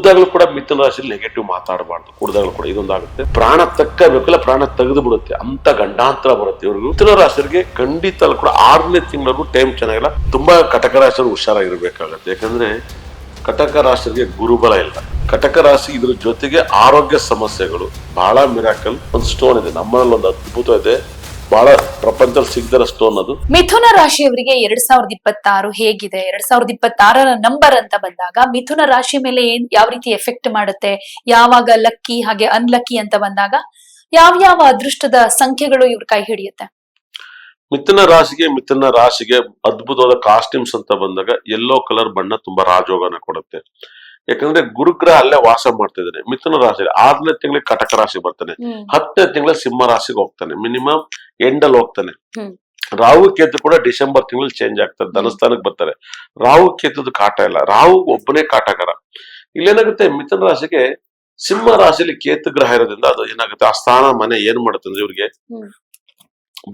ಕುಡ್ದಾಗ್ಲೂ ಕೂಡ ಮಿಥುನ ರಾಶಿ ನೆಗೆಟಿವ್ ಮಾತಾಡಬಾರ್ದು. ಕುಡ್ದಾಗ್ಲೂ ಕೂಡ ಇದೊಂದಾಗುತ್ತೆ. ಪ್ರಾಣ ತಕ್ಕಬೇಕಲ್ಲ, ಪ್ರಾಣ ತೆಗೆದು ಬಿಡುತ್ತೆ, ಅಂತ ಗಂಡಾಂತರ ಬರುತ್ತೆ ಇವ್ರಿಗೆ. ಮಿಥುನ ರಾಶಿಯವರಿಗೆ ಖಂಡಿತ ಕೂಡ 6ನೇ ತಿಂಗಳವರೆಗೂ ಟೈಮ್ ಚೆನ್ನಾಗಿಲ್ಲ. ತುಂಬಾ ಕಟಕ ರಾಶಿಯವರು ಹುಷಾರಾಗಿರ್ಬೇಕಾಗತ್ತೆ. ಯಾಕಂದ್ರೆ ಕಟಕ ರಾಶಿಯವರಿಗೆ ಗುರುಬಲ ಇಲ್ಲ. ಕಟಕ ರಾಶಿ ಇದ್ರ ಜೊತೆಗೆ ಆರೋಗ್ಯ ಸಮಸ್ಯೆಗಳು ಬಹಳ ಮಿರಾಕಲ್. ಒಂದು ಸ್ಟೋನ್ ಇದೆ ನಮ್ಮಲ್ಲಿ, ಒಂದು ಅದ್ಭುತ ಇದೆ, ಬಹಳ ಪ್ರಪಂಚದಲ್ಲಿ ಸಿಗದರ ಸ್ಟೋನ್ ಅದು. ಮಿಥುನ ರಾಶಿಯವರಿಗೆ 2026 ಹೇಗಿದೆ? 2026ರ ನಂಬರ್ ಅಂತ ಬಂದಾಗ ಮಿಥುನ ರಾಶಿ ಮೇಲೆ ಯಾವ ರೀತಿ ಎಫೆಕ್ಟ್ ಮಾಡುತ್ತೆ, ಯಾವಾಗ ಲಕ್ಕಿ ಹಾಗೆ ಅನ್ಲಕ್ಕಿ ಅಂತ ಬಂದಾಗ ಯಾವ ಅದೃಷ್ಟದ ಸಂಖ್ಯೆಗಳು ಇವ್ರ ಕೈ ಹಿಡಿಯುತ್ತೆ? ಮಿಥುನ ರಾಶಿಗೆ ಅದ್ಭುತವಾದ ಕಾಸ್ಟ್ಯೂಮ್ಸ್ ಅಂತ ಬಂದಾಗ ಯೆಲ್ಲೋ ಕಲರ್ ಬಣ್ಣ ತುಂಬಾ ರಾಜಯೋಗನ ಕೊಡುತ್ತೆ. ಯಾಕಂದ್ರೆ ಗುರುಗ್ರಹ ಅಲ್ಲೇ ವಾಸ ಮಾಡ್ತಾ ಇದ್ದಾನೆ. ಮಿಥುನ ರಾಶಿ 6ನೇ ತಿಂಗಳಿಗೆ ಕಟಕ ರಾಶಿ ಬರ್ತಾನೆ, 10ನೇ ತಿಂಗಳ ಸಿಂಹ ರಾಶಿಗೆ ಹೋಗ್ತಾನೆ, ಮಿನಿಮಮ್ ಎಂಡಲ್ಲಿ ಹೋಗ್ತಾನೆ. ರಾಹು ಕೇತು ಕೂಡ ಡಿಸೆಂಬರ್ ತಿಂಗಳಲ್ಲಿ ಚೇಂಜ್ ಆಗ್ತಾರೆ, ಧನಸ್ಥಾನಕ್ಕೆ ಬರ್ತಾರೆ. ರಾಹು ಕೇತುದು ಕಾಟ ಇಲ್ಲ, ರಾಹು ಒಬ್ಬನೇ ಕಾಟಗಾರ. ಇಲ್ಲೇನಾಗುತ್ತೆ, ಮಿಥುನ ರಾಶಿಗೆ ಸಿಂಹ ರಾಶಿಯಲ್ಲಿ ಕೇತು ಗ್ರಹ ಇರೋದ್ರಿಂದ ಅದು ಏನಾಗುತ್ತೆ, ಆ ಸ್ಥಾನ ಮನೆ ಏನ್ ಮಾಡುತ್ತೆ ಅಂದ್ರೆ ಇವ್ರಿಗೆ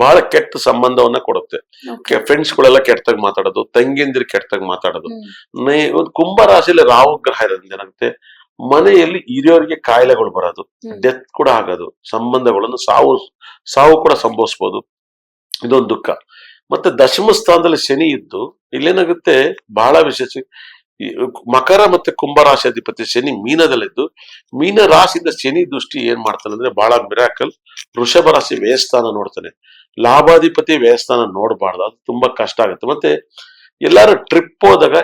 ಬಹಳ ಕೆಟ್ಟ ಸಂಬಂಧವನ್ನ ಕೊಡುತ್ತೆ. ಫ್ರೆಂಡ್ಸ್ ಗಳೆಲ್ಲ ಕೆಟ್ಟದಾಗ ಮಾತಾಡೋದು, ತಂಗಿಯಂದಿರು ಕೆಟ್ಟದಾಗ ಮಾತಾಡೋದು. ಒಂದು ಕುಂಭ ರಾಶಿಯಲ್ಲಿ ರಾಹು ಗ್ರಹ ಇರೋದ್ರಿಂದ ಏನಾಗುತ್ತೆ, ಮನೆಯಲ್ಲಿ ಹಿರಿಯವರಿಗೆ ಕಾಯಿಲೆಗಳು ಬರೋದು, ಡೆತ್ ಕೂಡ ಆಗೋದು, ಸಂಬಂಧಗಳನ್ನು ಸಾವು ಕೂಡ ಸಂಭವಿಸಬಹುದು. ಇದೊಂದು ದುಃಖ. ಮತ್ತೆ ದಶಮ ಸ್ಥಾನದಲ್ಲಿ ಶನಿ ಇದ್ದು ಇಲ್ಲೇನಾಗುತ್ತೆ, ಬಹಳ ವಿಶೇಷ. ಮಕರ ಮತ್ತೆ ಕುಂಭ ರಾಶಿ ಅಧಿಪತಿ ಶನಿ ಮೀನದಲ್ಲಿದ್ದು, ಮೀನ ರಾಶಿಯಿಂದ ಶನಿ ದೃಷ್ಟಿ ಏನ್ ಮಾಡ್ತಾನೆ ಅಂದ್ರೆ ಬಹಳ ಮಿರಾಕಲ್. ವೃಷಭ ರಾಶಿ ವ್ಯಯಸ್ಥಾನ ನೋಡ್ತಾನೆ, ಲಾಭಾಧಿಪತಿ ವ್ಯಯಸ್ಥಾನ ನೋಡಬಾರ್ದು, ಅದು ತುಂಬಾ ಕಷ್ಟ ಆಗುತ್ತೆ. ಮತ್ತೆ ಎಲ್ಲಾರು ಟ್ರಿಪ್ ಹೋದಾಗ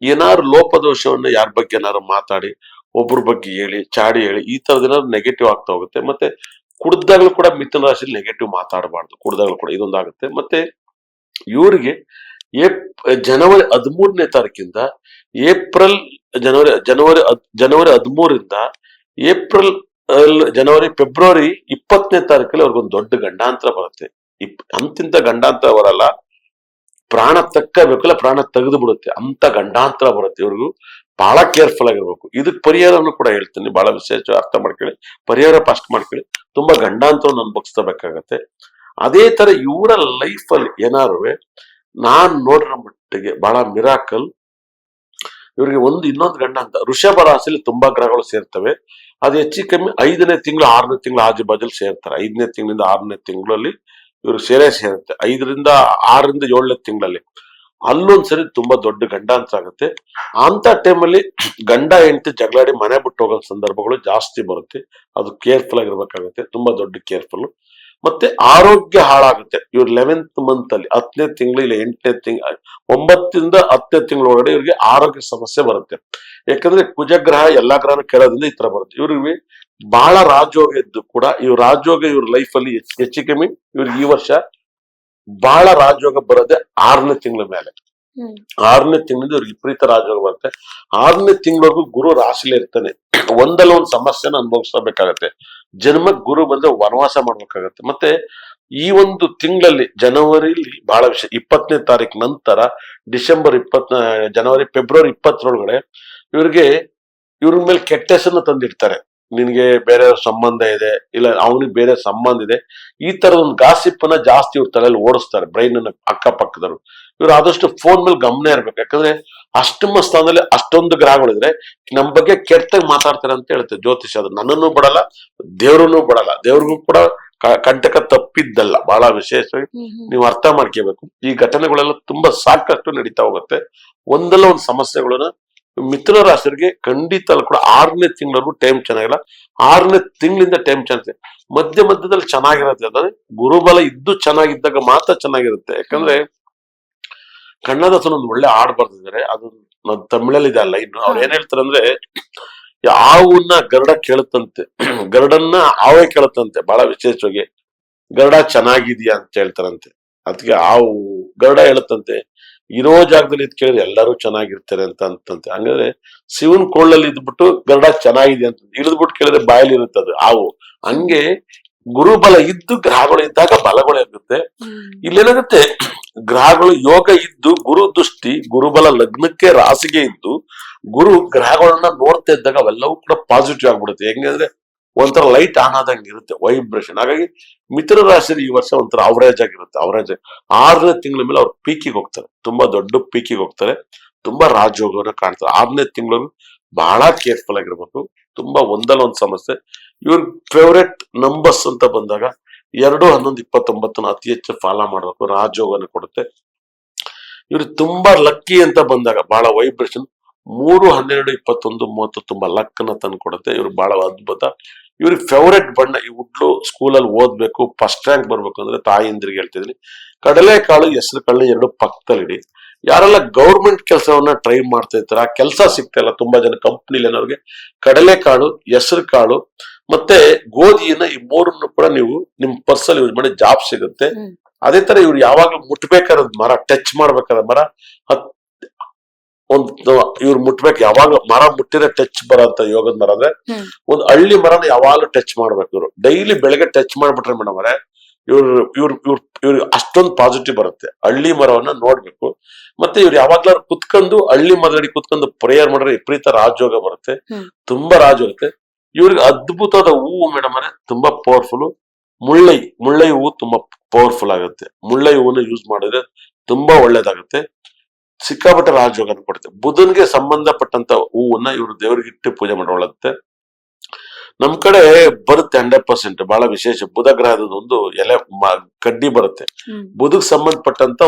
ಏನಾರು ಲೋಪದೋಷವನ್ನ ಯಾರ ಬಗ್ಗೆ ಏನಾರು ಮಾತಾಡಿ, ಒಬ್ರ ಬಗ್ಗೆ ಹೇಳಿ, ಚಾಡಿ ಹೇಳಿ, ಈ ತರದ್ ಏನಾದ್ರು ನೆಗೆಟಿವ್ ಆಗ್ತಾ ಹೋಗುತ್ತೆ. ಮತ್ತೆ ಕುಡ್ದಾಗ್ಲೂ ಕೂಡ ಮಿಥುನ ರಾಶಿಯಲ್ಲಿ ನೆಗೆಟಿವ್ ಮಾತಾಡಬಾರ್ದು. ಕುಡ್ದಾಗ್ಲೂ ಕೂಡ ಇದೊಂದಾಗುತ್ತೆ. ಮತ್ತೆ ಇವ್ರಿಗೆ ಜನವರಿ 13ನೇ ತಾರೀಕಿಂದ ಜನವರಿ 13ರಿಂದ ಫೆಬ್ರವರಿ 20ನೇ ತಾರೀಕಲ್ಲಿ ಅವ್ರಿಗೊಂದು ದೊಡ್ಡ ಗಂಡಾಂತರ ಬರುತ್ತೆ. ಅಂತಿಂತ ಗಂಡಾಂತರ ಬರಲ್ಲ, ಪ್ರಾಣ ತಕ್ಕಬೇಕಲ್ಲ, ಪ್ರಾಣ ತೆಗೆದು ಬಿಡುತ್ತೆ, ಅಂತ ಗಂಡಾಂತರ ಬರುತ್ತೆ. ಇವ್ರಿಗೂ ಬಹಳ ಕೇರ್ಫುಲ್ ಆಗಿರ್ಬೇಕು. ಇದಕ್ ಪರಿಹಾರವನ್ನು ಕೂಡ ಹೇಳ್ತೀನಿ, ಬಹಳ ವಿಶೇಷ ಅರ್ಥ ಮಾಡ್ಕೊಳ್ಳಿ, ಪರಿಹಾರ ಫಸ್ಟ್ ಮಾಡ್ಕೊಳ್ಳಿ. ತುಂಬಾ ಗಂಡಾಂತರವನ್ನು ಅನುಭವಿಸಬೇಕಾಗತ್ತೆ. ಅದೇ ತರ ಇವರ ಲೈಫ್ ಅಲ್ಲಿ ಏನಾರು ನಾನ್ ನೋಡಿರೋ ಮಟ್ಟಿಗೆ ಬಹಳ ಮಿರಾಕಲ್. ಇವ್ರಿಗೆ ಇನ್ನೊಂದು ಗಂಡಾಂತ ವೃಷಭ ರಾಶಿಯಲ್ಲಿ ತುಂಬಾ ಗ್ರಹಗಳು ಸೇರ್ತವೆ. ಅದು ಹೆಚ್ಚು ಕಮ್ಮಿ 5ನೇ ತಿಂಗಳು 6ನೇ ತಿಂಗಳು ಆಜು ಬಾಜಲ್ಲಿ ಸೇರ್ತಾರೆ. 5ನೇ ತಿಂಗಳಿಂದ 6ನೇ ತಿಂಗಳಲ್ಲಿ ಇವ್ರಿಗೆ ಸೇರುತ್ತೆ. 5ರಿಂದ 6ರಿಂದ 7ನೇ ತಿಂಗಳಲ್ಲಿ ಅಲ್ಲೊಂದ್ಸರಿ ತುಂಬಾ ದೊಡ್ಡ ಗಂಡಾಂತರ ಆಗುತ್ತೆ. ಅಂತ ಟೈಮಲ್ಲಿ ಗಂಡ ಹೆಂಡತಿ ಜಗಳಾಡಿ ಮನೆ ಬಿಟ್ಟು ಹೋಗೋ ಸಂದರ್ಭಗಳು ಜಾಸ್ತಿ ಬರುತ್ತೆ. ಅದು ಕೇರ್ಫುಲ್ ಆಗಿರ್ಬೇಕಾಗುತ್ತೆ, ತುಂಬಾ ದೊಡ್ಡ ಕೇರ್ಫುಲ್. ಮತ್ತೆ ಆರೋಗ್ಯ ಹಾಳಾಗುತ್ತೆ. ಇವ್ರು 11th ಮಂತ್ ಅಲ್ಲಿ 10ನೇ ತಿಂಗಳು ಇಲ್ಲ 8ನೇ ತಿಂಗಳು 9ರಿಂದ 10ನೇ ತಿಂಗಳ ಒಳಗಡೆ ಇವ್ರಿಗೆ ಆರೋಗ್ಯ ಸಮಸ್ಯೆ ಬರುತ್ತೆ. ಯಾಕಂದ್ರೆ ಕುಜಗ್ರಹ ಎಲ್ಲಾ ಗ್ರಹನ ಕೆಳದಿಂದ ಈ ತರ ಬರುತ್ತೆ. ಇವ್ರಿಗೆ ಬಹಳ ರಾಜಯೋಗ ಇದ್ದು ಕೂಡ ರಾಜಯೋಗ ಇವ್ರ ಲೈಫ್ ಅಲ್ಲಿ ಹೆಚ್ಚು ಕಮ್ಮಿ ಇವ್ರಿಗೆ ಈ ವರ್ಷ ಬಹಳ ರಾಜಯೋಗ ಬರೋದೆ 6ನೇ ತಿಂಗಳ ಮೇಲೆ. 6ನೇ ತಿಂಗಳಿಂದ ಇವ್ರಿಗೆ ವಿಪರೀತ ರಾಜಯೋಗ ಬರುತ್ತೆ. 6ನೇ ತಿಂಗಳವರೆಗೂ ಗುರು ರಾಶಿಲೇ ಇರ್ತಾನೆ. ಒಂದಲ್ಲ ಒಂದು ಸಮಸ್ಯೆನ ಅನುಭವಿಸಬೇಕಾಗತ್ತೆ. ಜನ್ಮಕ್ ಗುರು ಬಂದ್ರೆ ವನವಾಸ ಮಾಡ್ಬೇಕಾಗತ್ತೆ. ಮತ್ತೆ ಈ ಒಂದು ತಿಂಗಳಲ್ಲಿ ಜನವರಿಲಿ ಬಹಳ ವಿಷಯ, 20ನೇ ತಾರೀಕು ನಂತರ ಫೆಬ್ರವರಿ 20ರೊಳಗಡೆ ಇವ್ರ ಮೇಲೆ ಕೆಟ್ಟ ಹೆಸರನ್ನ ತಂದಿಡ್ತಾರೆ. ನಿನ್ಗೆ ಬೇರೆ ಸಂಬಂಧ ಇದೆ, ಇಲ್ಲ ಅವನಿಗೆ ಬೇರೆ ಸಂಬಂಧ ಇದೆ, ಈ ತರದ ಒಂದು ಗಾಸಿಪ್ ಅನ್ನ ಜಾಸ್ತಿ ಇವ್ರ ತಲೆಯಲ್ಲಿ ಓಡಿಸ್ತಾರೆ, ಬ್ರೈನ್ ಅನ್ನ ಅಕ್ಕಪಕ್ಕದವರು. ಇವ್ರು ಆದಷ್ಟು ಫೋನ್ ಮೇಲೆ ಗಮನ ಇರ್ಬೇಕು. ಯಾಕಂದ್ರೆ ಅಷ್ಟಮ ಸ್ಥಾನದಲ್ಲಿ ಅಷ್ಟೊಂದು ಗ್ರಹಗಳಿದ್ರೆ ನಮ್ ಬಗ್ಗೆ ಕೆಟ್ಟದಾಗ ಮಾತಾಡ್ತಾರೆ ಅಂತ ಹೇಳುತ್ತೆ ಜ್ಯೋತಿಷ. ಅದು ನನ್ನನ್ನು ಬಿಡಲ್ಲ, ದೇವ್ರನ್ನು ಬಿಡಲ್ಲ, ದೇವ್ರಿಗೂ ಕೂಡ ಕಂಟಕ ತಪ್ಪಿದ್ದಲ್ಲ. ಬಹಳ ವಿಶೇಷವಾಗಿ ನೀವು ಅರ್ಥ ಮಾಡ್ಕೋಬೇಕು. ಈ ಘಟನೆಗಳೆಲ್ಲ ತುಂಬಾ ಸಾಕಷ್ಟು ನಡೀತಾ ಹೋಗುತ್ತೆ. ಒಂದಲ್ಲ ಒಂದು ಸಮಸ್ಯೆಗಳನ್ನ ಮಿಥುನ ರಾಶಿಯವರಿಗೆ ಖಂಡಿತ ಕೂಡ 6ನೇ ತಿಂಗಳವರೆಗೂ ಟೈಮ್ ಚೆನ್ನಾಗಿಲ್ಲ. 6ನೇ ತಿಂಗಳಿಂದ ಟೈಮ್ ಚೆನ್ನಾಗಿದೆ, ಮಧ್ಯದಲ್ಲಿ ಚೆನ್ನಾಗಿರುತ್ತೆ. ಅಂದ್ರೆ ಗುರುಬಲ ಇದ್ದು ಚೆನ್ನಾಗಿದ್ದಾಗ ಮಾತ್ರ ಚೆನ್ನಾಗಿರುತ್ತೆ. ಯಾಕಂದ್ರೆ ಕನ್ನಡದ ಒಂದು ಒಳ್ಳೆ ಹಾಡು ಬರ್ತಿದ್ದಾರೆ, ಅದು ತಮಿಳಲ್ಲಿ ಇದೆ ಅಲ್ಲ. ಇನ್ನು ಅವ್ರು ಏನ್ ಹೇಳ್ತಾರೆ ಅಂದ್ರೆ, ಹಾವನ್ನ ಗರುಡ ಕೇಳುತ್ತಂತೆ, ಗರುಡನ್ನ ಹಾವೇ ಕೇಳುತ್ತಂತೆ. ಬಹಳ ವಿಶೇಷವಾಗಿ ಗರುಡ ಚೆನ್ನಾಗಿದ್ಯಾ ಅಂತ ಹೇಳ್ತಾರಂತೆ. ಅದಕ್ಕೆ ಗರುಡ ಹೇಳುತ್ತಂತೆ, ಇರೋ ಜಾಗದಲ್ಲಿ ಇದ್ ಕೇಳಿದ್ರೆ ಎಲ್ಲರೂ ಚೆನ್ನಾಗಿರ್ತಾರೆ ಅಂತಂತೆ. ಹಂಗಾದ್ರೆ ಶಿವನ್ ಕೊಳ್ಳಲ್ಲಿ ಇದ್ಬಿಟ್ಟು ಗರುಡ ಚೆನ್ನಾಗಿದೆ ಅಂತ ಇಳಿದ್ಬಿಟ್ಟು ಕೇಳಿದ್ರೆ ಬಾಯಲ್ಲಿ ಇರುತ್ತೆ ಅದು ಹಾವು. ಹಂಗೆ ಗುರುಬಲ ಇದ್ದು ಗ್ರಹಗಳು ಇದ್ದಾಗ ಬಲಗಳು ಇರುತ್ತೆ. ಇಲ್ಲೇನಾಗುತ್ತೆ, ಗ್ರಹಗಳು ಯೋಗ ಇದ್ದು ಗುರು ದೃಷ್ಟಿ ಗುರುಬಲ ಲಗ್ನಕ್ಕೆ ರಾಶಿಗೆ ಇದ್ದು ಗುರು ಗ್ರಹಗಳನ್ನ ನೋಡ್ತಾ ಇದ್ದಾಗ ಅವೆಲ್ಲವೂ ಕೂಡ ಪಾಸಿಟಿವ್ ಆಗ್ಬಿಡುತ್ತೆ. ಹೆಂಗಂದ್ರೆ ಒಂಥರ ಲೈಟ್ ಆನ್ ಆದಂಗೆ ಇರುತ್ತೆ, ವೈಬ್ರೇಷನ್. ಹಾಗಾಗಿ ಮಿಥುನ ರಾಶಿ ಈ ವರ್ಷ ಒಂಥರ ಅವರೇಜ್ ಆಗಿರುತ್ತೆ. ಅವರೇಜ್ 6ನೇ ತಿಂಗಳ ಮೇಲೆ ಅವ್ರು ಪೀಕಿಗೆ ಹೋಗ್ತಾರೆ, ತುಂಬಾ ದೊಡ್ಡ ಪೀಕಿಗೆ ಹೋಗ್ತಾರೆ, ತುಂಬಾ ರಾಜಯೋಗವನ್ನ ಕಾಣ್ತಾರೆ. 6ನೇ ತಿಂಗಳು ಬಹಳ ಕೇರ್ಫುಲ್ ಆಗಿರ್ಬೇಕು. ತುಂಬಾ ಒಂದಲ್ಲ ಒಂದು ಸಮಸ್ಯೆ. ಇವ್ರ ಫೇವ್ರೆಟ್ ನಂಬರ್ಸ್ ಅಂತ ಬಂದಾಗ 2, 11, 29 ಅತಿ ಹೆಚ್ಚು ಫಾಲೋ ಮಾಡ್ಬೇಕು. ರಾಜಯೋಗನ ಕೊಡುತ್ತೆ. ಇವ್ರು ತುಂಬಾ ಲಕ್ಕಿ ಅಂತ ಬಂದಾಗ ಬಹಳ ವೈಬ್ರೇಷನ್ 3, 12, 21, 30 ತುಂಬಾ ಲಕ್ ನ ತಂದು ಕೊಡುತ್ತೆ. ಇವ್ರು ಬಹಳ ಅದ್ಭುತ. ಇವ್ರಿಗೆ ಫೇವ್ರೆಟ್ ಬಣ್ಣ ಈ ಹುಡ್ಲು ಸ್ಕೂಲಲ್ಲಿ ಓದ್ಬೇಕು, ಫಸ್ಟ್ ರ್ಯಾಂಕ್ ಬರ್ಬೇಕು ಅಂದ್ರೆ ತಾಯಿಂದ್ರಿಗೆ ಹೇಳ್ತಿದ್ದೀನಿ, ಕಡಲೆಕಾಳು, ಹೆಸರು ಕಾಳು 2 ಪಕ್ಕದಲ್ಲಿ. ಯಾರೆಲ್ಲ ಗೌರ್ಮೆಂಟ್ ಕೆಲಸವನ್ನ ಟ್ರೈ ಮಾಡ್ತಾ ಇರ್ತಾರ, ಆ ಕೆಲಸ ಸಿಗ್ತಾ ಇಲ್ಲ ತುಂಬಾ ಜನ ಕಂಪ್ನಿಲಿ ಅನ್ನೋರಿಗೆ ಕಡಲೆಕಾಳು, ಹೆಸರು ಕಾಳು ಮತ್ತೆ ಗೋಧಿಯನ್ನ ಈ 3 ಕೂಡ ನೀವು ನಿಮ್ ಪರ್ಸಲ್ ಯೂಸ್ ಮಾಡಿ ಜಾಬ್ ಸಿಗುತ್ತೆ. ಅದೇ ತರ ಇವ್ರು ಯಾವಾಗ್ಲೂ ಮುಟ್ಬೇಕಾದ ಮರ, ಟಚ್ ಮಾಡ್ಬೇಕಾದ ಮರ ಒಂದು ಇವ್ರು ಮುಟ್ಬೇಕು. ಯಾವಾಗ ಮರ ಮುಟ್ಟಿದ್ರೆ ಟಚ್ ಬರೋಂತ ಯೋಗದ ಮರ ಅಂದ್ರೆ ಒಂದು ಹಳ್ಳಿ ಮರನ ಯಾವಾಗ್ಲೂ ಟಚ್ ಮಾಡ್ಬೇಕು. ಇವ್ರು ಡೈಲಿ ಬೆಳಗ್ಗೆ ಟಚ್ ಮಾಡ್ಬಿಟ್ರೆ ಮೇಡಮ್ ಅವರೇ ಇವ್ರು ಅಷ್ಟೊಂದು ಪಾಸಿಟಿವ್ ಬರುತ್ತೆ. ಹಳ್ಳಿ ಮರವನ್ನ ನೋಡ್ಬೇಕು. ಮತ್ತೆ ಇವ್ರು ಯಾವಾಗ್ಲಾರು ಕುತ್ಕೊಂಡು ಹಳ್ಳಿ ಮರದಡಿ ಕುತ್ಕೊಂಡು ಪ್ರೇಯರ್ ಮಾಡಿದ್ರೆ ವಿಪರೀತ ರಾಜಯೋಗ ಬರುತ್ತೆ, ತುಂಬಾ ರಾಜಯೋಗ. ಇವ್ರಿಗೆ ಅದ್ಭುತವಾದ ಹೂವು ಮೇಡಮ್ ಅವರೇ ತುಂಬಾ ಪವರ್ಫುಲ್. ಮುಳ್ಳೈ ಹೂವು ತುಂಬಾ ಪವರ್ಫುಲ್ ಆಗುತ್ತೆ. ಮುಳ್ಳೈ ಹೂವನ್ನ ಯೂಸ್ ಮಾಡಿದ್ರೆ ತುಂಬಾ ಒಳ್ಳೇದಾಗುತ್ತೆ. ಸಿಕ್ಕಾಪಟ್ಟೆ ರಾಜಯೋಗನ ಕೊಡುತ್ತೆ. ಬುಧನ್ಗೆ ಸಂಬಂಧಪಟ್ಟಂತ ಹೂವನ್ನ ಇವರು ದೇವರಿಗೆ ಇಟ್ಟು ಪೂಜೆ ಮಾಡೋಳತ್ತೆ. ನಮ್ ಕಡೆ ಬರುತ್ತೆ 100%. ಬಹಳ ವಿಶೇಷ ಬುಧ ಗ್ರಹದ ಒಂದು ಎಲೆ ಕಡ್ಡಿ ಬರುತ್ತೆ. ಬುಧಕ್ ಸಂಬಂಧಪಟ್ಟಂತ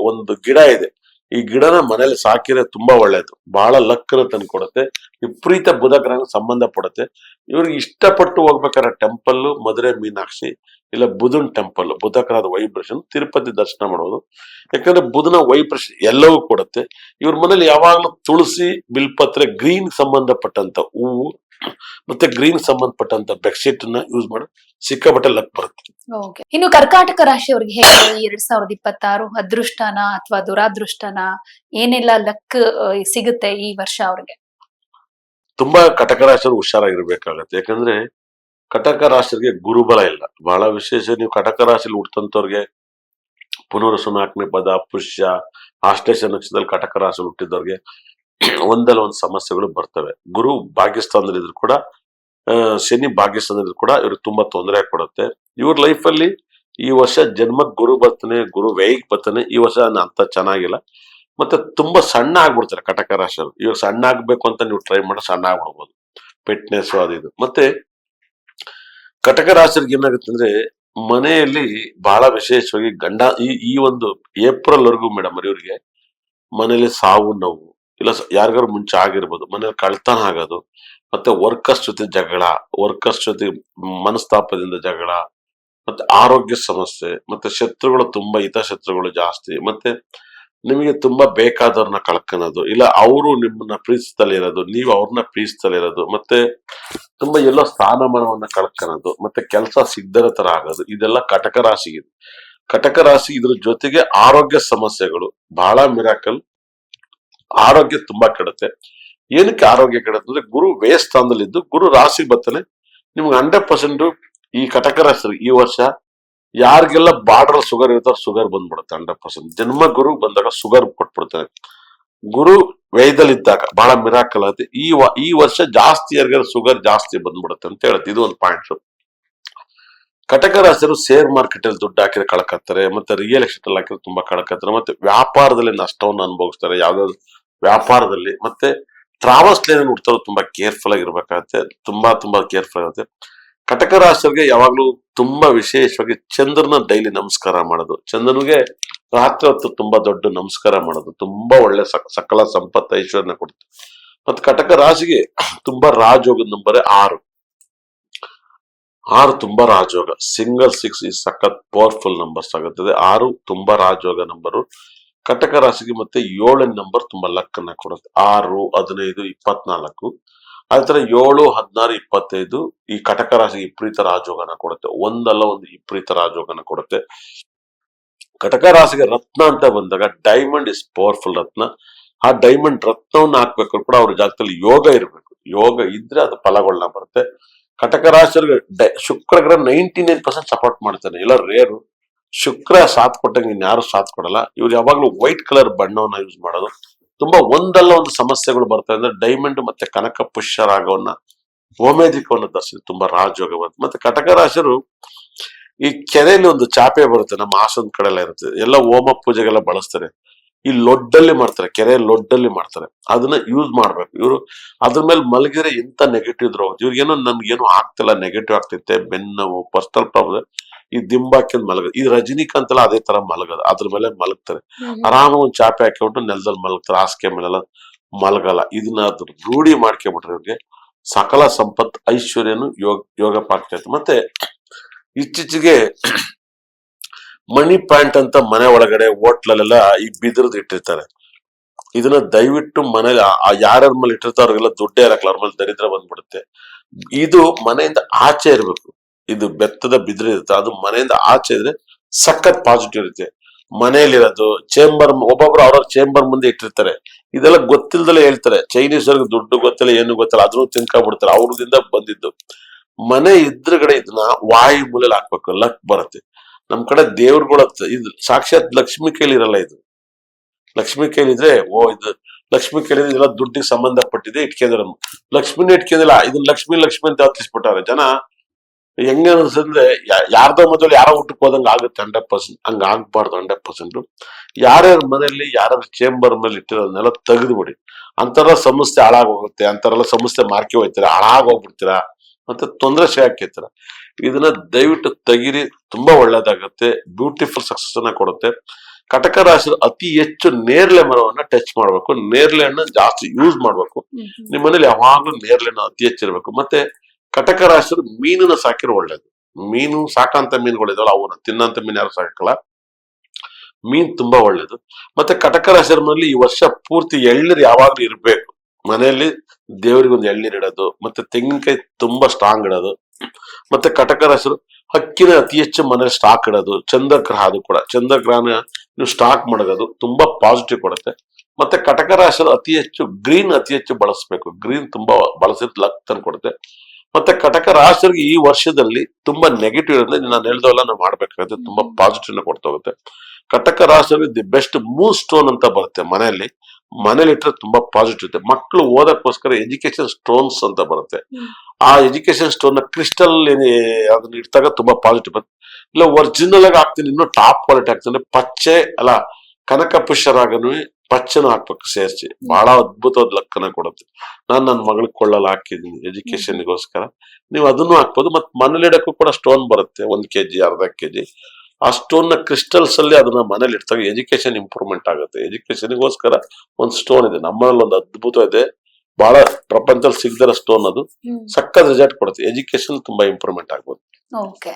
ಒಂದು ಗಿಡ ಇದೆ. ಈ ಗಿಡನ ಮನೇಲಿ ಸಾಕಿದ್ರೆ ತುಂಬಾ ಒಳ್ಳೇದು. ಬಹಳ ಲಕ್ಕನ ತಂದು ಕೊಡುತ್ತೆ. ವಿಪರೀತ ಬುಧ ಗ್ರಹ ಸಂಬಂಧ ಪಡುತ್ತೆ. ಇವ್ರಿಗೆ ಇಷ್ಟಪಟ್ಟು ಹೋಗ್ಬೇಕಾದ್ರೆ ಟೆಂಪಲ್ ಮಧುರೆ ಮೀನಾಕ್ಷಿ ಇಲ್ಲ ಬುಧನ್ ಟೆಂಪಲ್, ಬುಧ ಗ್ರಹದ ವೈಬ್ರೇಷನ್ ತಿರುಪತಿ ದರ್ಶನ ಮಾಡೋದು. ಯಾಕಂದ್ರೆ ಬುಧನ ವೈಬ್ರೇಷನ್ ಎಲ್ಲವೂ ಕೊಡುತ್ತೆ. ಇವ್ರ ಮನೇಲಿ ಯಾವಾಗ್ಲೂ ತುಳಸಿ, ಬಿಲ್ಪತ್ರೆ, ಗ್ರೀನ್ ಸಂಬಂಧಪಟ್ಟಂತ ಹೂವು ಮತ್ತೆ ಗ್ರೀನ್ ಸಂಬಂಧಪಟ್ಟಂತ ಬೆಡ್ಶೀಟ್ ನ ಯೂಸ್ ಮಾಡಿ ಸಿಕ್ಕಾಪಟ್ಟೆ ಲಕ್ ಬರುತ್ತೆ. ಇನ್ನು ಕರ್ಕಾಟಕ ರಾಶಿಯವರಿಗೆ ಹೇಗೆ 2026 ಅದೃಷ್ಟನ ಅಥವಾ ದುರಾದೃಷ್ಟನ, ಏನೆಲ್ಲ ಲಕ್ ಸಿಗುತ್ತೆ ಈ ವರ್ಷ ಅವ್ರಿಗೆ? ತುಂಬಾ ಕಟಕ ರಾಶಿಯವರು ಹುಷಾರಾಗಿರ್ಬೇಕಾಗತ್ತೆ. ಯಾಕಂದ್ರೆ ಕಟಕ ರಾಶಿಗೆ ಗುರುಬಲ ಇಲ್ಲ. ಬಹಳ ವಿಶೇಷ. ನೀವು ಕಟಕ ರಾಶಿಯಲ್ಲಿ ಹುಟ್ಟಂತವ್ರಿಗೆ ಪುನರ್ವಸು 4ನೇ ಪದ, ಪುಷ್ಯ, ಆಶ್ಲೇಷ ನಕ್ಷತ್ರದಲ್ಲಿ ಕಟಕ ರಾಶಿಯಲ್ಲಿ ಹುಟ್ಟಿದವ್ರಿಗೆ ಒಂದಲ್ಲ ಒಂದು ಸಮಸ್ಯೆಗಳು ಬರ್ತವೆ. ಗುರು ಭಾಗ್ಯಸ್ಥಾನದಲ್ಲಿದ್ರು ಕೂಡ, ಶನಿ ಭಾಗ್ಯಸ್ಥಾನದಲ್ಲಿದ್ರು ಕೂಡ ಇವ್ರಿಗೆ ತುಂಬಾ ತೊಂದರೆ ಕೊಡುತ್ತೆ. ಇವ್ರ ಲೈಫ್ ಅಲ್ಲಿ ಈ ವರ್ಷ ಜನ್ಮಕ್ ಗುರು ಬರ್ತಾನೆ, ಗುರು ವ್ಯಯಿಗೆ ಬರ್ತಾನೆ. ಈ ವರ್ಷ ಅಂತ ಚೆನ್ನಾಗಿಲ್ಲ. ಮತ್ತೆ ತುಂಬಾ ಸಣ್ಣ ಆಗ್ಬಿಡ್ತಾರೆ ಕಟಕ ರಾಶಿಯವರು. ಇವಾಗ ಸಣ್ಣ ಆಗ್ಬೇಕು ಅಂತ ನೀವು ಟ್ರೈ ಮಾಡಿ ಸಣ್ಣ ಆಗ್ಬಿಡ್ಬೋದು, ಫಿಟ್ನೆಸ್ ಅದು ಇದು. ಮತ್ತೆ ಕಟಕ ರಾಶಿಯವ್ರಿಗೆ ಏನಾಗುತ್ತೆ ಅಂದ್ರೆ ಮನೆಯಲ್ಲಿ ಬಹಳ ವಿಶೇಷವಾಗಿ ಗಂಡ ಈ ಒಂದು ಏಪ್ರಿಲ್ ವರೆಗೂ ಮೇಡಮ್ ಇವ್ರಿಗೆ ಮನೇಲಿ ಸಾವು ನೋವು ಇಲ್ಲ ಯಾರಿಗಾರು ಮುಂಚೆ ಆಗಿರ್ಬೋದು, ಮನೇಲಿ ಕಳ್ತನ ಆಗೋದು, ಮತ್ತೆ ವರ್ಕರ್ಸ್ ಜೊತೆ ಜಗಳ, ವರ್ಕರ್ಸ್ ಜೊತೆ ಮನಸ್ತಾಪದಿಂದ ಜಗಳ, ಮತ್ತೆ ಆರೋಗ್ಯ ಸಮಸ್ಯೆ, ಮತ್ತೆ ಶತ್ರುಗಳು ತುಂಬಾ ಹಿತಶತ್ರುಗಳು ಜಾಸ್ತಿ, ಮತ್ತೆ ನಿಮಗೆ ತುಂಬಾ ಬೇಕಾದವ್ರನ್ನ ಕಳ್ಕೊಳೋದು, ಇಲ್ಲ ಅವರು ನಿಮ್ಮನ್ನ ಪ್ರೀತಿಸ್ತಲೇ ಇರೋದು, ನೀವು ಅವ್ರನ್ನ ಪ್ರೀತಿಸ್ತಲೇ ಇರೋದು, ಮತ್ತೆ ತುಂಬಾ ಎಲ್ಲೋ ಸ್ಥಾನಮಾನವನ್ನ ಕಳ್ಕೊಳೋದು, ಮತ್ತೆ ಕೆಲಸ ಸಿಗ್ದರ ತರ ಆಗೋದು, ಇದೆಲ್ಲ ಕಟಕ ರಾಶಿಗಿದೆ. ಕಟಕ ರಾಶಿ ಇದ್ರ ಜೊತೆಗೆ ಆರೋಗ್ಯ ಸಮಸ್ಯೆಗಳು ಬಹಳ ಮಿರಾಕಲ್. ಆರೋಗ್ಯ ತುಂಬಾ ಕೆಡುತ್ತೆ. ಏನಕ್ಕೆ ಆರೋಗ್ಯ ಕೆಡುತ್ತೆ ಅಂದ್ರೆ ಗುರು ವ್ಯಯ ಸ್ಥಾನದಲ್ಲಿದ್ದು ಗುರು ರಾಶಿ ಬರ್ತಾನೆ. ನಿಮ್ಗೆ 100% ಈ ಕಟಕ ರಾಶಿ ಈ ವರ್ಷ ಯಾರಿಗೆಲ್ಲ ಬಾರ್ಡರ್ ಶುಗರ್ ಇರ್ತಾರ ಶುಗರ್ ಬಂದ್ಬಿಡುತ್ತೆ 100%. ಜನ್ಮ ಗುರು ಬಂದಾಗ ಶುಗರ್ ಕೊಟ್ಬಿಡ್ತಾನೆ. ಗುರು ವ್ಯಯದಲ್ಲಿದ್ದಾಗ ಬಹಳ ಮಿರಾಕಲ್ ಆಗುತ್ತೆ. ಈ ವರ್ಷ ಜಾಸ್ತಿ ಯಾರಿಗಾರ ಶುಗರ್ ಜಾಸ್ತಿ ಬಂದ್ಬಿಡುತ್ತೆ ಅಂತ ಹೇಳುತ್ತೆ. ಇದು ಒಂದು ಪಾಯಿಂಟ್. ಕಟಕ ರಾಶಿಯರು ಶೇರ್ ಮಾರ್ಕೆಟ್ ಅಲ್ಲಿ ದುಡ್ಡು ಹಾಕಿದ್ರೆ ಕಳ್ಕತ್ತಾರೆ, ಮತ್ತೆ ರಿಯಲ್ ಎಸ್ಟೇಟ್ ಅಲ್ಲಿ ಹಾಕಿದ್ರೆ ತುಂಬಾ ಕಳ್ಕತ್ತಾರೆ, ಮತ್ತೆ ವ್ಯಾಪಾರದಲ್ಲಿ ನಷ್ಟವನ್ನು ಅನುಭವಿಸ್ತಾರೆ ಯಾವ್ದಾದ್ರು ವ್ಯಾಪಾರದಲ್ಲಿ. ಮತ್ತೆ ಟ್ರಾವೆಲ್ಸ್ ಲೈನ್ ಹುಡ್ತಾರೋ ತುಂಬಾ ಕೇರ್ಫುಲ್ ಆಗಿರ್ಬೇಕಾಗತ್ತೆ. ತುಂಬಾ ಕೇರ್ಫುಲ್ ಆಗುತ್ತೆ. ಕಟಕ ರಾಶಿಯವರಿಗೆ ಯಾವಾಗ್ಲೂ ತುಂಬಾ ವಿಶೇಷವಾಗಿ ಚಂದ್ರನ ಡೈಲಿ ನಮಸ್ಕಾರ ಮಾಡೋದು, ಚಂದ್ರನಿಗೆ ರಾತ್ರಿ ಹೊತ್ತು ತುಂಬಾ ದೊಡ್ಡ ನಮಸ್ಕಾರ ಮಾಡೋದು ತುಂಬಾ ಒಳ್ಳೆ ಸಕಲ ಸಂಪತ್ತು ಐಶ್ವರ್ಯನ ಕೊಡುತ್ತೆ. ಮತ್ತೆ ಕಟಕ ರಾಶಿಗೆ ತುಂಬಾ ರಾಜಯೋಗದ ನಂಬರ್ 6. 6 ತುಂಬಾ ರಾಜಯೋಗ. ಸಿಂಗಲ್ 6 ಈ ಸಖತ್ ಪವರ್ಫುಲ್ ನಂಬರ್ಸ್ ಆಗುತ್ತದೆ. 6 ತುಂಬಾ ರಾಜಯೋಗ ನಂಬರು ಕಟಕ ರಾಶಿಗೆ. ಮತ್ತೆ 7ನೇ ನಂಬರ್ ತುಂಬಾ ಲಕ್ ಅನ್ನ ಕೊಡುತ್ತೆ. 6, 15, 24. ಅದೇ ತರ 7, 16, 25 ಈ ಕಟಕ ರಾಶಿಗೆ ವಿಪರೀತ ರಾಜಯೋಗನ ಕೊಡುತ್ತೆ. ಒಂದಲ್ಲ ಒಂದು ವಿಪರೀತ ರಾಜಯೋಗನ ಕೊಡುತ್ತೆ. ಕಟಕ ರಾಶಿಗೆ ರತ್ನ ಅಂತ ಬಂದಾಗ ಡೈಮಂಡ್ ಇಸ್ ಪವರ್ಫುಲ್ ರತ್ನ. ಆ ಡೈಮಂಡ್ ರತ್ನವನ್ನ ಹಾಕ್ಬೇಕು ಕೂಡ ಅವ್ರ ಜಾಗದಲ್ಲಿ ಯೋಗ ಇರಬೇಕು. ಯೋಗ ಇದ್ರೆ ಅದು ಫಲಗಳನ್ನ ಬರುತ್ತೆ. ಕಟಕ ರಾಶಿಯವರಿಗೆ ಶುಕ್ರ ಗ್ರಹ 99% ಸಪೋರ್ಟ್ ಮಾಡ್ತಾನೆ. ಇಲ್ಲ ರೇರು ಶುಕ್ರ ಸಾಥ್ ಕೊಟ್ಟಂಗೆ ಇನ್ಯಾರು ಸಾಥ್ ಕೊಡಲ್ಲ. ಇವ್ರು ಯಾವಾಗ್ಲೂ ವೈಟ್ ಕಲರ್ ಬಣ್ಣವನ್ನ ಯೂಸ್ ಮಾಡೋದು. ತುಂಬಾ ಒಂದಲ್ಲ ಒಂದು ಸಮಸ್ಯೆಗಳು ಬರ್ತವೆ ಅಂದ್ರೆ ಡೈಮಂಡ್ ಮತ್ತೆ ಕನಕ ಪುಷ್ಯ ರಾಗವನ್ನ ಹೋಮೇಧಿಕವನ್ನ ಧರಿಸಿ ತುಂಬಾ ರಾಜಯೋಗ ಬರುತ್ತೆ. ಮತ್ತೆ ಕಟಕ ರಾಶಿಯರು ಈ ಕೆರೆಯಲ್ಲಿ ಒಂದು ಚಾಪೆ ಬರುತ್ತೆ, ನಮ್ಮ ಹಾಸನ ಕಡೆ ಎಲ್ಲ ಇರುತ್ತೆ, ಎಲ್ಲ ಹೋಮ ಪೂಜೆಗೆಲ್ಲ ಬಳಸ್ತಾರೆ. ಈ ಲೊಡ್ಡಲ್ಲಿ ಮಾಡ್ತಾರೆ, ಕೆರೆ ಲೊಡ್ಡಲ್ಲಿ ಮಾಡ್ತಾರೆ, ಅದನ್ನ ಯೂಸ್ ಮಾಡ್ಬೇಕು. ಇವರು ಅದ್ರ ಮೇಲೆ ಮಲಗಿದ್ರೆ ಎಂತ ನೆಗೆಟಿವ್ ಇದ್ರು ಇವ್ರಿಗೇನೋ ನನ್ಗೇನು ಆಗ್ತಿಲ್ಲ, ನೆಗೆಟಿವ್ ಆಗ್ತೈತೆ, ಬೆನ್ನೋವು, ಪರ್ಸನಲ್ ಪ್ರಾಬ್ಲಮ್, ಈ ದಿಂಬಾಕಿಂದ ಮಲಗೋದು. ಈ ರಜನಿಕಾಂತ್ ಎಲ್ಲ ಅದೇ ತರ ಮಲಗೋದು, ಅದ್ರ ಮೇಲೆ ಮಲಗ್ತಾರೆ. ಆರಾಮ ಒಂದ್ ಚಾಪೆ ಹಾಕಿಬಿಟ್ಟು ನೆಲದಲ್ಲಿ ಮಲಗ್ತಾರೆ, ಹಾಸಿಗೆ ಮೇಲೆಲ್ಲ ಮಲಗಲ್ಲ. ಇದನ್ನ ಅದ್ರ ರೂಢಿ ಮಾಡ್ಕೊಬಿಟ್ರೆ ಇವ್ರಿಗೆ ಸಕಲ ಸಂಪತ್ ಐಶ್ವರ್ಯನು ಯೋಗ ಪ್ರಾಪ್ತಿ. ಮತ್ತೆ ಇತ್ತೀಚೆಗೆ ಮನಿ ಪ್ಲಾಂಟ್ ಅಂತ ಮನೆ ಒಳಗಡೆ ಹೋಟ್ಲಲ್ಲೆಲ್ಲ ಈ ಬಿದಿರದ್ ಇಟ್ಟಿರ್ತಾರೆ. ಇದನ್ನ ದಯವಿಟ್ಟು ಮನೇಲಿ ಯಾರ್ಯಾರ ಮೇಲೆ ಇಟ್ಟಿರ್ತಾರ ಅವ್ರಿಗೆಲ್ಲ ದುಡ್ಡೇ ಇರಕ್ಲ, ಅವ್ರ ಮೇಲೆ ದರಿದ್ರ ಬಂದ್ಬಿಡುತ್ತೆ. ಇದು ಮನೆಯಿಂದ ಆಚೆ ಇರ್ಬೇಕು. ಇದು ಬೆತ್ತದ ಬಿದಿರು ಇರುತ್ತೆ, ಅದು ಮನೆಯಿಂದ ಆಚೆ ಇದ್ರೆ ಸಖತ್ ಪಾಸಿಟಿವ್ ಇರುತ್ತೆ. ಮನೆಯಲ್ಲಿರೋದು ಚೇಂಬರ್, ಒಬ್ಬೊಬ್ರು ಅವ್ರವ್ರ ಚೇಂಬರ್ ಮುಂದೆ ಇಟ್ಟಿರ್ತಾರೆ. ಇದೆಲ್ಲ ಗೊತ್ತಿಲ್ದಲೇ ಹೇಳ್ತಾರೆ, ಚೈನೀಸ್ ಅವ್ರಿಗೆ ದುಡ್ಡು ಗೊತ್ತಿಲ್ಲ, ಏನು ಗೊತ್ತಿಲ್ಲ, ಅದನ್ನು ತಿನ್ಕೊಂಡ್ಬಿಡ್ತಾರೆ, ಅವ್ರದಿಂದ ಬಂದಿದ್ದು. ಮನೆ ಎದುರುಗಡೆ ಇದನ್ನ ವಾಯು ಮೂಲೆಯಲ್ಲಿ ಹಾಕ್ಬೇಕು, ಲಕ್ ಬರುತ್ತೆ. ನಮ್ ಕಡೆ ದೇವ್ರುಗಳ ಇದು ಸಾಕ್ಷಾತ್ ಲಕ್ಷ್ಮಿ ಕೈಲಿ ಇರಲ್ಲ. ಇದು ಲಕ್ಷ್ಮಿ ಕೈಲಿದ್ರೆ ಇದು ಲಕ್ಷ್ಮಿ ಕೈಲಿದ್ರೆ ಇದೆಲ್ಲ ದುಡ್ಡಿಗೆ ಸಂಬಂಧಪಟ್ಟಿದೆ, ಇಟ್ಕೊಂಡಿರ. ಲಕ್ಷ್ಮಿನೇ ಇಟ್ಕೊಂಡಿಲ್ಲ, ಇದನ್ನ ಲಕ್ಷ್ಮಿ ಲಕ್ಷ್ಮಿ ಅಂತ ಹತ್ತಿಸ್ಬಿಟ್ಟಾರೆ ಜನ. ಹೆಂಗ ಅನ್ಸಂದ್ರೆ ಯಾರ್ದೋ ಮೊದಲು ಯಾರೋ ಊಟಕ್ಕೆ ಹೋದಂಗ ಆಗುತ್ತೆ 100%. ಹಂಗ ಆಗ್ಬಾರ್ದು 100%. ಯಾರ್ಯಾರ ಮನೆಯಲ್ಲಿ ಯಾರ್ಯಾರ ಚೇಂಬರ್ ಮೇಲೆ ಇಟ್ಟಿರೋದನ್ನೆಲ್ಲ ತೆಗೆದು ಬಿಡಿ. ಅಂತರ ಸಂಸ್ಥೆ ಹಾಳಾಗೋಗುತ್ತೆ, ಅಂತಾರೆಲ್ಲ ಸಂಸ್ಥೆ ಮಾರ್ಕೆ ಹೋಗ್ತೀರಾ, ಹಾಳಾಗೋಗ್ಬಿಡ್ತೀರಾ, ಮತ್ತೆ ತೊಂದರೆ ಸಿಗಾಕಿರ್ತೀರ. ಇದನ್ನ ದಯವಿಟ್ಟು ತೆಗಿರಿ, ತುಂಬಾ ಒಳ್ಳೇದಾಗತ್ತೆ, ಬ್ಯೂಟಿಫುಲ್ ಸಕ್ಸಸ್ ಅನ್ನ ಕೊಡುತ್ತೆ. ಕಟಕ ರಾಶಿ ಅತಿ ಹೆಚ್ಚು ನೇರ್ಲೆ ಮರವನ್ನ ಟಚ್ ಮಾಡ್ಬೇಕು, ನೇರ್ಲೆ ಹಣ್ಣು ಜಾಸ್ತಿ ಯೂಸ್ ಮಾಡ್ಬೇಕು. ನಿಮ್ಮ ಮನೇಲಿ ಯಾವಾಗ್ಲೂ ನೇರ್ಲೆ ಹಣ್ಣು ಅತಿ ಹೆಚ್ಚಿರ್ಬೇಕು. ಮತ್ತೆ ಕಟಕ ರಾಶಿ ಮೀನನ್ನ ಸಾಕಿರೋ ಒಳ್ಳೇದು. ಮೀನು ಸಾಕಂತ ಮೀನುಗಳಿದಾವಲ್ಲ, ಅವನ್ನ ತಿನ್ನಂತ ಮೀನು ಯಾರು ಸಾಕಲ್ಲ, ಮೀನ್ ತುಂಬಾ ಒಳ್ಳೇದು. ಮತ್ತೆ ಕಟಕ ರಾಶಿ ಮನೆಯಲ್ಲಿ ಈ ವರ್ಷ ಪೂರ್ತಿ ಎಳ್ನೀರು ಯಾವಾಗ್ಲೂ ಇರ್ಬೇಕು ಮನೆಯಲ್ಲಿ. ದೇವರಿಗೆ ಒಂದು ಎಳ್ನೀರು ಇಡೋದು, ಮತ್ತೆ ತೆಂಗಿನಕಾಯಿ ತುಂಬಾ ಸ್ಟ್ರಾಂಗ್ ಇಡೋದು. ಮತ್ತೆ ಕಟಕ ರಾಶಿ ಹಕ್ಕಿನ ಅತಿ ಹೆಚ್ಚು ಮನೇಲಿ ಸ್ಟಾಕ್ ಇಡೋದು. ಚಂದ್ರಗ್ರಹ, ಅದು ಕೂಡ ಚಂದ್ರಗ್ರಹನ ನೀವು ಸ್ಟಾಕ್ ಮಾಡೋದು ತುಂಬಾ ಪಾಸಿಟಿವ್ ಕೊಡುತ್ತೆ. ಮತ್ತೆ ಕಟಕ ರಾಶಿ ಅತಿ ಹೆಚ್ಚು ಗ್ರೀನ್ ಅತಿ ಹೆಚ್ಚು ಬಳಸಬೇಕು. ಗ್ರೀನ್ ತುಂಬಾ ಬಳಸಿದ್ ಲಕ್ ತಂದು ಕೊಡುತ್ತೆ. ಮತ್ತೆ ಕಟಕ ರಾಶಿಗೆ ಈ ವರ್ಷದಲ್ಲಿ ತುಂಬಾ ನೆಗೆಟಿವ್ ಇರೋದ್ರೆ ನಾನು ಹೇಳ್ದವಲ್ಲ ನಾವು ಮಾಡ್ಬೇಕಾಗುತ್ತೆ, ತುಂಬಾ ಪಾಸಿಟಿವ್ ನ ಕೊಡ್ತಾ ಹೋಗುತ್ತೆ. ಕಟಕ ರಾಶಿಯಲ್ಲಿ ದಿ ಬೆಸ್ಟ್ ಮೂವ್ ಸ್ಟೋನ್ ಅಂತ ಬರುತ್ತೆ ಮನೆಯಲ್ಲಿ. ಮನೇಲಿ ಇಟ್ಟರೆ ತುಂಬಾ ಪಾಸಿಟಿವ್ ಇರುತ್ತೆ. ಮಕ್ಕಳು ಓದಕ್ಕೋಸ್ಕರ ಎಜುಕೇಶನ್ ಸ್ಟೋನ್ಸ್ ಅಂತ ಬರುತ್ತೆ. ಆ ಎಜುಕೇಶನ್ ಸ್ಟೋನ್ ನ ಕ್ರಿಸ್ಟಲ್ ಅದನ್ನ ಇಟ್ಟಾಗ ತುಂಬಾ ಪಾಸಿಟಿವ್ ಬರುತ್ತೆ. ಇಲ್ಲ ಒರಿಜಿನಲ್ ಆಗಿ ಹಾಕ್ತೀನಿ, ಇನ್ನೂ ಟಾಪ್ ಕ್ವಾಲಿಟಿ ಹಾಕ್ತೀನಿ, ಪಚ್ಚೆ ಅಲ್ಲ ಕನಕ ಪುಷ್ಯರಾಗನು ಪಚ್ಚನು ಹಾಕ್ಬೇಕು ಸೇರಿಸಿ, ಬಹಳ ಅದ್ಭುತವಾದ ಲಕ್ಕನ್ನ ಕೊಡುತ್ತೆ. ನಾನು ನನ್ನ ಮಗಳಿಗೆ ಕೊಳ್ಳಲ್ಲಿ ಹಾಕಿದ್ದೀನಿ ಎಜುಕೇಶನ್ಗೋಸ್ಕರ, ನೀವು ಅದನ್ನು ಹಾಕ್ಬೋದು. ಮತ್ತೆ ಮನೇಲಿ ಇಡಕ್ಕೂ ಕೂಡ ಸ್ಟೋನ್ ಬರುತ್ತೆ, 1 kg ಅರ್ಧ kg. ಆ ಸ್ಟೋನ್ ನ ಕ್ರಿಸ್ಟಲ್ಸ್ ಅಲ್ಲಿ ಅದನ್ನ ಮನೇಲಿ ಇಡ್ತಾಗ ಎಜುಕೇಶನ್ ಇಂಪ್ರೂವ್ಮೆಂಟ್ ಆಗುತ್ತೆ. ಎಜುಕೇಶನ್ಗೋಸ್ಕರ ಒಂದು ಸ್ಟೋನ್ ಇದೆ ನಮ್ಮಲ್ಲಿ, ಒಂದು ಅದ್ಭುತ ಇದೆ, ಬಹಳ ಪ್ರಪಂಚದಲ್ಲಿ ಸಿಗದಿರೋ ಸ್ಟೋನ್. ಅದು ಸಕ್ಕತ್ ರಿಸಲ್ಟ್ ಕೊಡುತ್ತೆ, ಎಜುಕೇಶನ್ ತುಂಬಾ ಇಂಪ್ರೂವ್ಮೆಂಟ್ ಆಗ್ಬೋದು. ಓಕೆ.